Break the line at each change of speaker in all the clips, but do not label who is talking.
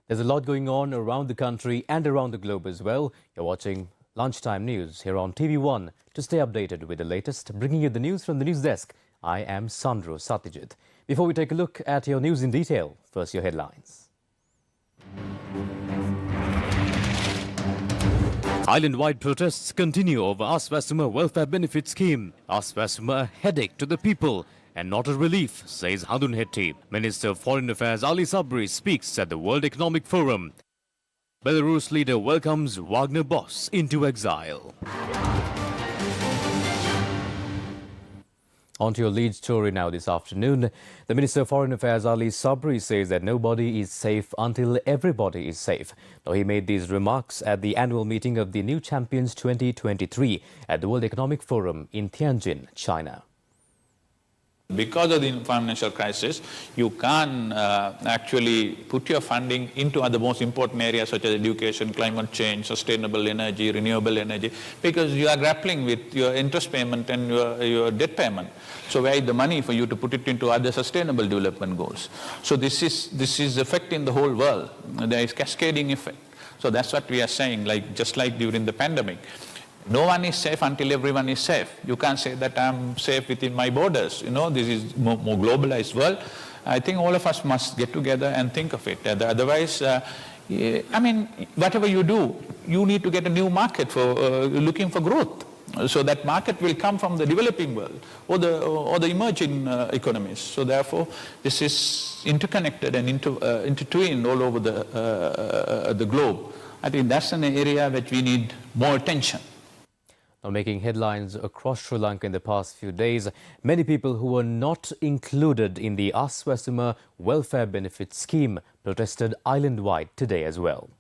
There's a lot going on around the country and around the globe as well. You're watching Lunchtime News here on TV1. To stay updated with the latest, bringing you the news from the news desk, I am Sandro Satyajit. Before we take a look at your news in detail, first your headlines. Island-wide protests continue over Ashwasuma welfare benefit scheme. Ashwasuma a headache to the people and not a relief, says Hadun Hetty. Minister of Foreign Affairs Ali Sabri speaks at the World Economic Forum. Belarus leader welcomes Wagner boss into exile. On to your lead story now this afternoon. The Minister of Foreign Affairs Ali Sabri says that nobody is safe until everybody is safe. Now, he made these remarks at the annual meeting of the New Champions 2023 at the World Economic Forum in Tianjin, China.
Because of the financial crisis, you can't actually put your funding into other most important areas such as education, climate change, sustainable energy, renewable energy, because you are grappling with your interest payment and your debt payment. So where is the money for you to put it into other sustainable development goals? So this is affecting the whole world. There is cascading effect. So that's what we are saying, just like during the pandemic. No one is safe until everyone is safe. You can't say that I'm safe within my borders. You know, this is more globalized world. I think all of us must get together and think of it. Otherwise, I mean, whatever you do, you need to get a new market for looking for growth. So that market will come from the developing world or the emerging economies. So therefore, this is interconnected and intertwined all over the globe. I think that's an area that we need more attention.
Now, making headlines across Sri Lanka in the past few days, many people who were not included in the Ashwasuma welfare benefit scheme protested island-wide today as well.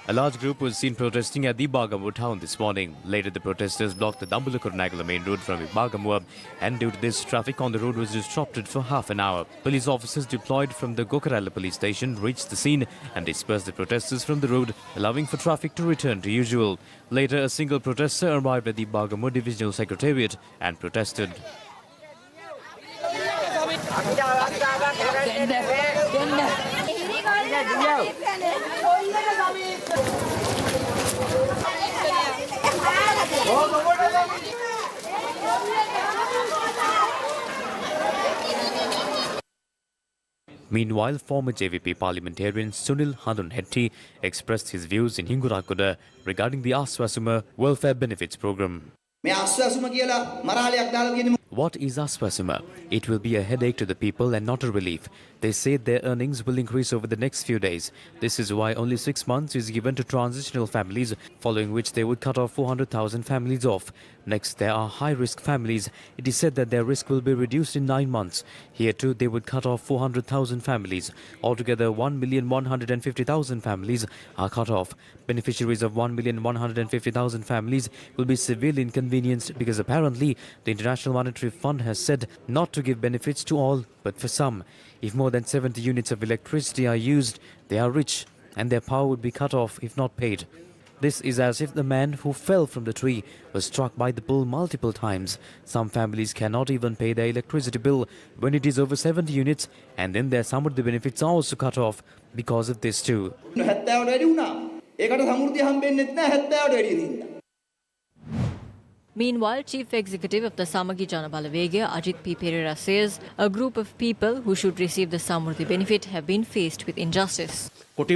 A large group was seen protesting at the Bagamuwa town this morning. Later, the protesters blocked the Dambula-Kurunegala main road from Bagamuwa, and due to this, traffic on the road was disrupted for half an hour. Police officers deployed from the Gokarala police station reached the scene and dispersed the protesters from the road, allowing for traffic to return to usual. Later, a single protester arrived at the Bagamuwa Divisional Secretariat and protested. Meanwhile, former JVP parliamentarian Sunil Hadun Hetty expressed his views in Hingurakuda regarding the Ashwasuma welfare benefits program. What is Ashwasuma? It will be a headache to the people and not a relief. They say their earnings will increase over the next few days. This is why only 6 months is given to transitional families, following which they would cut off 400,000 families off. Next, there are high-risk families. It is said that their risk will be reduced in 9 months. Here too, they would cut off 400,000 families. Altogether, 1,150,000 families are cut off. Beneficiaries of 1,150,000 families will be severely inconvenienced because apparently the International Monetary Fund has said not to give benefits to all, but for some. If more than 70 units of electricity are used, they are rich and their power would be cut off if not paid. This is as if the man who fell from the tree was struck by the bull multiple times. Some families cannot even pay their electricity bill when it is over 70 units, and then their Samurdhi benefits are also cut off because of this too.
Meanwhile, Chief Executive of the Samagi Jana Balawegaya, Ajit P. Perera, says a group of people who should receive the Samurdhi benefit have been faced with injustice.
There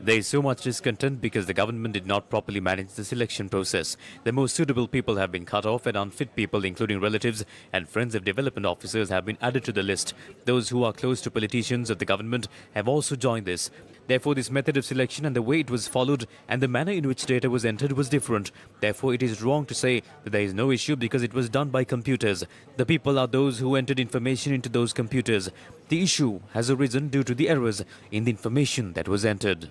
is so much discontent because the government did not properly manage the selection process. The most suitable people have been cut off and unfit people, including relatives and friends of development officers, have been added to the list. Those who are close to politicians of the government have also joined this. Therefore, this method of selection and the way it was followed and the manner in which data was entered was different. Therefore, it is wrong to say that there is no issue because it was done by computers. The people are those who entered information into those computers. The issue has arisen due to the errors in the information that was entered.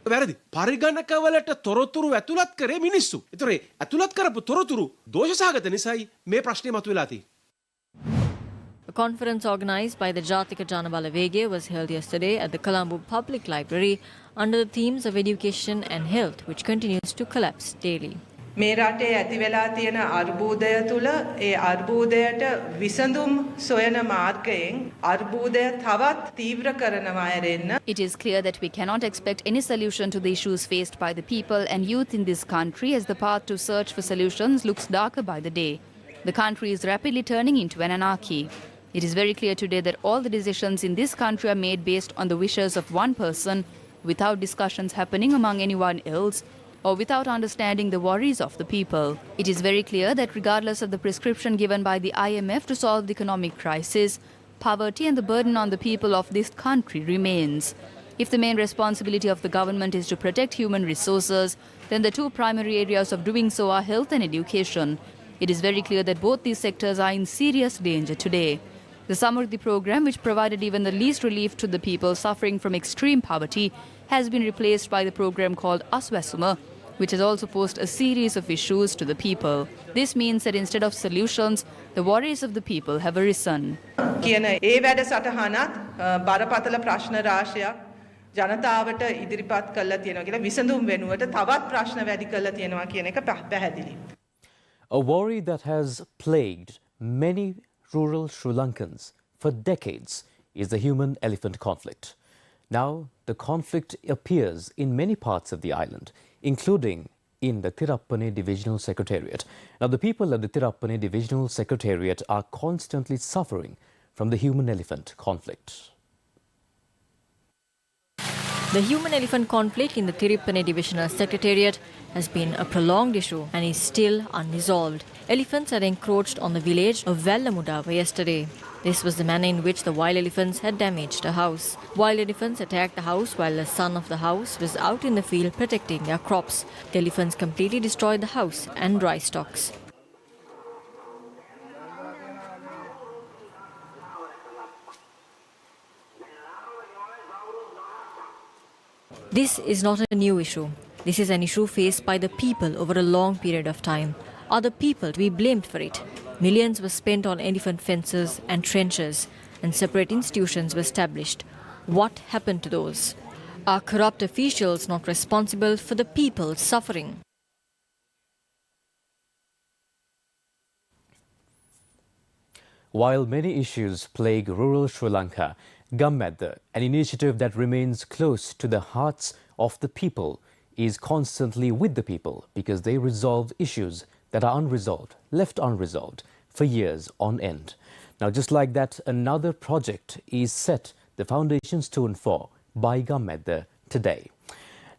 A conference organised by the Jatika Jana Balawegaya was held yesterday at the Colombo Public Library under the themes of education and health, which continues to collapse daily.
මේ රටේ ඇති වෙලා තියෙන අර්බුදය තුල ඒ අර්බුදයට විසඳුම් සොයන මාර්ගයෙන් අර්බුදය තවත් තීව්‍ර කරනවා ඇරෙන්න.
It is clear that we cannot expect any solution to the issues faced by the people and youth in this country as the path to search for solutions looks darker by the day. The country is rapidly turning into an anarchy. It is very clear today that all the decisions in this country are made based on the wishes of one person without discussions happening among anyone else or without understanding the worries of the people. It is very clear that regardless of the prescription given by the IMF to solve the economic crisis, poverty and the burden on the people of this country remains. If the main responsibility of the government is to protect human resources, then the two primary areas of doing so are health and education. It is very clear that both these sectors are in serious danger today. The Samruddhi program, which provided even the least relief to the people suffering from extreme poverty, has been replaced by the program called Ashwasuma, which has also posed a series of issues to the people. This means that instead of solutions, the worries of the people have arisen.
කියන ඒ වැඩසටහනත් බරපතල ප්‍රශ්න රාශියක් ජනතාවට ඉදිරිපත් කළා තියෙනවා කියලා විසඳුම් වෙනුවට තවත් ප්‍රශ්න වැඩි කළා තියෙනවා කියන එක පැහැදිලි.
A worry that has plagued many rural Sri Lankans for decades is the human-elephant conflict. Now, the conflict appears in many parts of the island, including in the Thirappane Divisional Secretariat. Now, the people at the Thirappane Divisional Secretariat are constantly suffering from the human-elephant conflict.
The human-elephant conflict in the Thirappane Divisional Secretariat has been a prolonged issue and is still unresolved. Elephants had encroached on the village of Vellamudava yesterday. This was the manner in which the wild elephants had damaged a house. Wild elephants attacked the house while the son of the house was out in the field protecting their crops. The elephants completely destroyed the house and dry stocks. This is not a new issue. This is an issue faced by the people over a long period of time. Are the people to be blamed for it? Millions were spent on elephant fences and trenches, and separate institutions were established. What happened to those? Are corrupt officials not responsible for the people's suffering?
While many issues plague rural Sri Lanka, Gammadda, an initiative that remains close to the hearts of the people, is constantly with the people because they resolve issues that are unresolved, left unresolved for years on end. Now, just like that, another project is set the foundation stone for by Gammadda today.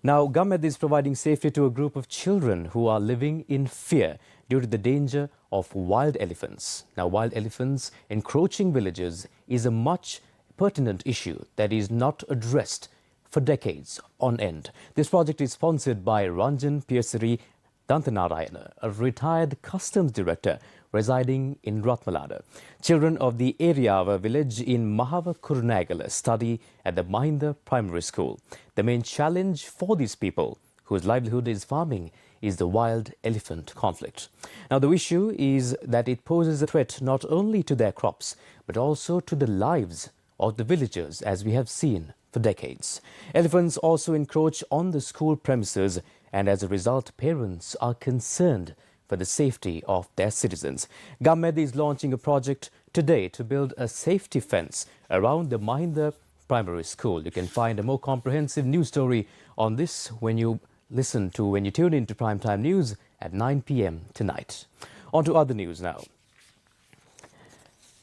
Now, Gammadda is providing safety to a group of children who are living in fear due to the danger of wild elephants. Now, wild elephants encroaching villages is a much pertinent issue that is not addressed for decades on end. This project is sponsored by Ranjan Piasari Dantanarayana, a retired customs director residing in Ratmalada. Children of the Eriava village in Mahava Kurunagala study at the Mahinda Primary School. The main challenge for these people, whose livelihood is farming, is the wild elephant conflict. Now, the issue is that it poses a threat not only to their crops, but also to the lives of the villagers, as we have seen for decades. Elephants also encroach on the school premises, and as a result, parents are concerned for the safety of their citizens. Gammadda is launching a project today to build a safety fence around the Mahinda Primary School. You can find a more comprehensive news story on this when you tune in to Primetime News at 9 p.m. tonight. On to other news now.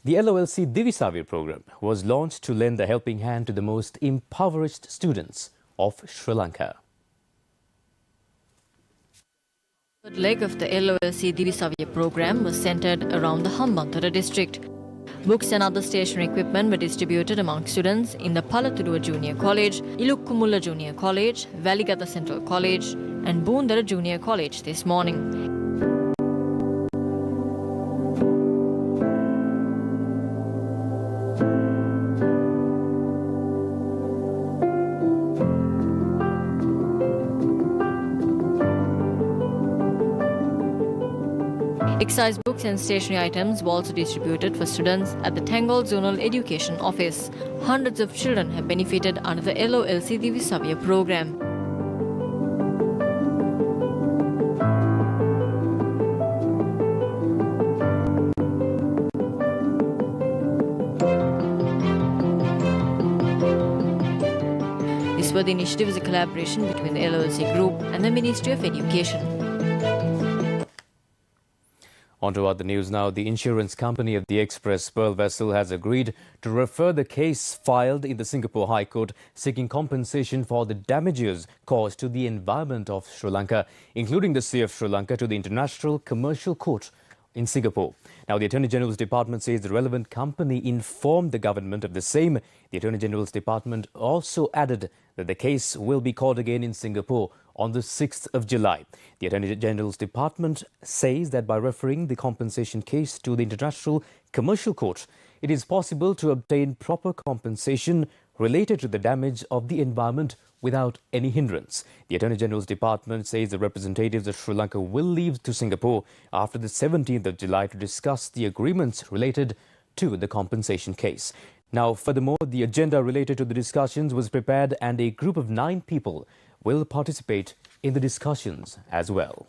The LOLC Divisavya program was launched to lend a helping hand to the most impoverished students of Sri Lanka.
The third leg of the LOLC Divisavya program was centered around the Hambantota district. Books and other stationery equipment were distributed among students in the Palathuduwa Junior College, Ilukkumula Junior College, Valigata Central College and Boondara Junior College this morning. Excise books and stationery items were also distributed for students at the Tangol Zonal Education Office. Hundreds of children have benefited under the LOLC Divisavya program. Worthy initiative is a collaboration between the LLC Group and the Ministry of Education.
On to other news now. The insurance company of the Express Pearl vessel has agreed to refer the case filed in the Singapore High Court seeking compensation for the damages caused to the environment of Sri Lanka, including the Sea of Sri Lanka, to the International Commercial Court in Singapore. Now, the Attorney General's Department says the relevant company informed the government of the same. The Attorney General's Department also added that the case will be called again in Singapore on the 6th of July. The Attorney General's Department says that by referring the compensation case to the International Commercial Court, it is possible to obtain proper compensation related to the damage of the environment without any hindrance. The Attorney General's Department says the representatives of Sri Lanka will leave to Singapore after the 17th of July to discuss the agreements related to the compensation case. Now, furthermore, the agenda related to the discussions was prepared and a group of 9 people will participate in the discussions as well.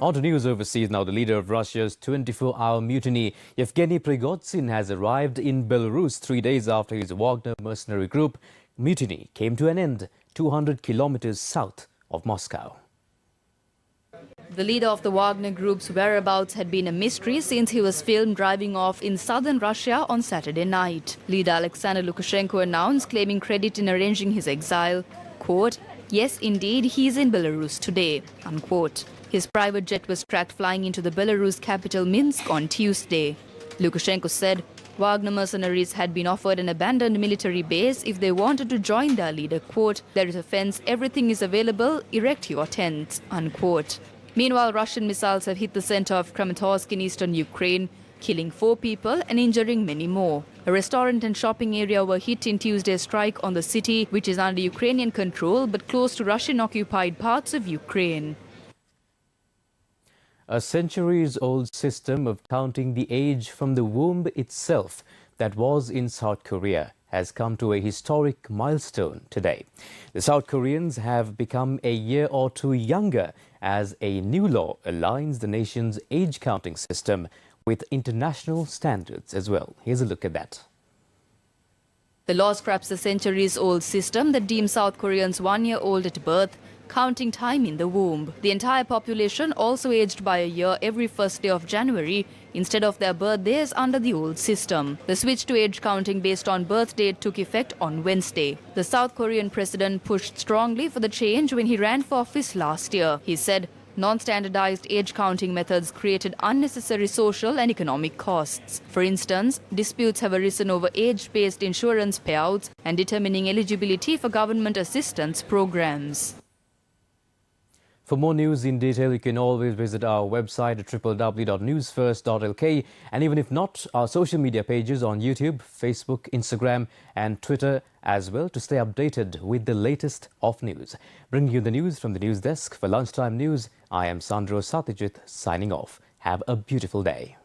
On to news overseas now. The leader of Russia's 24-hour mutiny, Yevgeny Prigozhin, has arrived in Belarus 3 days after his Wagner mercenary group mutiny came to an end 200 kilometers south of Moscow.
The leader of the Wagner Group's whereabouts had been a mystery since he was filmed driving off in southern Russia on Saturday night. Leader Alexander Lukashenko announced, claiming credit in arranging his exile, quote, "Yes, indeed, he's in Belarus today," unquote. His private jet was tracked flying into the Belarus capital Minsk on Tuesday. Lukashenko said Wagner mercenaries had been offered an abandoned military base if they wanted to join their leader, quote, "There is a fence, everything is available, erect your tents," unquote. Meanwhile, Russian missiles have hit the center of Kramatorsk in eastern Ukraine, killing 4 people and injuring many more. A restaurant and shopping area were hit in Tuesday's strike on the city, which is under Ukrainian control but close to Russian-occupied parts of Ukraine.
A centuries-old system of counting the age from the womb itself that was in South Korea has come to a historic milestone today. The South Koreans have become a year or 2 younger as a new law aligns the nation's age-counting system with international standards as well. Here's a look at that.
The law scraps the centuries-old system that deems South Koreans 1 year old at birth, counting time in the womb. The entire population also aged by a year every first day of January instead of their birthdays under the old system. The switch to age counting based on birth date took effect on Wednesday. The South Korean president pushed strongly for the change when he ran for office last year. He said non-standardized age counting methods created unnecessary social and economic costs. For instance, disputes have arisen over age-based insurance payouts and determining eligibility for government assistance programs.
For more news in detail, you can always visit our website at www.newsfirst.lk, and even if not, our social media pages on YouTube, Facebook, Instagram and Twitter as well to stay updated with the latest of news. Bringing you the news from the news desk for Lunchtime News, I am Sandro Satyajit signing off. Have a beautiful day.